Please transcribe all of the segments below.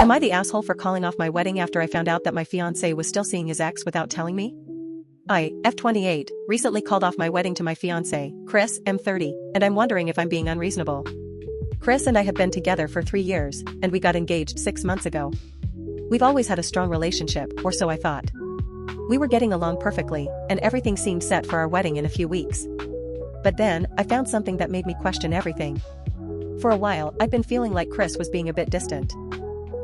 Am I the asshole for calling off my wedding after I found out that my fiancé was still seeing his ex without telling me? I, F28, recently called off my wedding to my fiancé, Chris, M30, and I'm wondering if I'm being unreasonable. Chris and I have been together for 3 years, and we got engaged 6 months ago. We've always had a strong relationship, or so I thought. We were getting along perfectly, and everything seemed set for our wedding in a few weeks. But then, I found something that made me question everything. For a while, I'd been feeling like Chris was being a bit distant.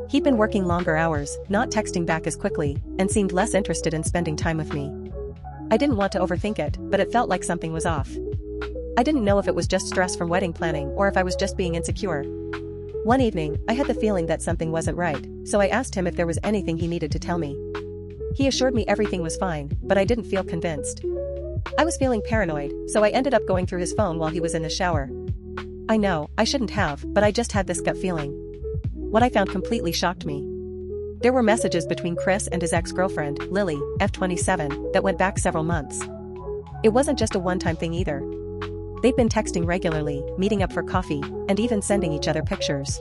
He'd been working longer hours, not texting back as quickly, and seemed less interested in spending time with me. I didn't want to overthink it, but it felt like something was off. I didn't know if it was just stress from wedding planning or if I was just being insecure. One evening, I had the feeling that something wasn't right, so I asked him if there was anything he needed to tell me. He assured me everything was fine, but I didn't feel convinced. I was feeling paranoid, so I ended up going through his phone while he was in the shower. I know, I shouldn't have, but I just had this gut feeling. What I found completely shocked me. There were messages between Chris and his ex-girlfriend, Lily, F27, that went back several months. It wasn't just a one-time thing either. They'd been texting regularly, meeting up for coffee, and even sending each other pictures.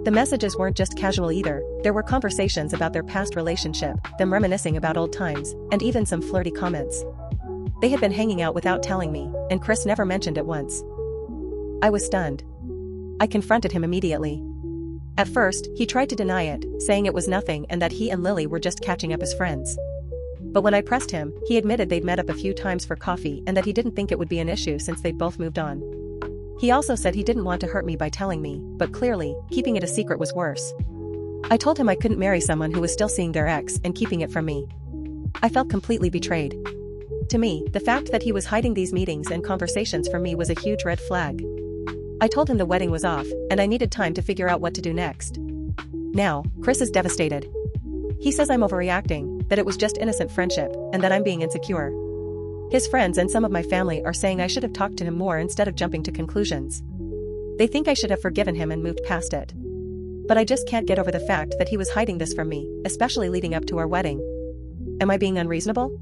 The messages weren't just casual either, there were conversations about their past relationship, them reminiscing about old times, and even some flirty comments. They had been hanging out without telling me, and Chris never mentioned it once. I was stunned. I confronted him immediately. At first, he tried to deny it, saying it was nothing and that he and Lily were just catching up as friends. But when I pressed him, he admitted they'd met up a few times for coffee and that he didn't think it would be an issue since they'd both moved on. He also said he didn't want to hurt me by telling me, but clearly, keeping it a secret was worse. I told him I couldn't marry someone who was still seeing their ex and keeping it from me. I felt completely betrayed. To me, the fact that he was hiding these meetings and conversations from me was a huge red flag. I told him the wedding was off, and I needed time to figure out what to do next. Now, Chris is devastated. He says I'm overreacting, that it was just innocent friendship, and that I'm being insecure. His friends and some of my family are saying I should have talked to him more instead of jumping to conclusions. They think I should have forgiven him and moved past it. But I just can't get over the fact that he was hiding this from me, especially leading up to our wedding. Am I being unreasonable?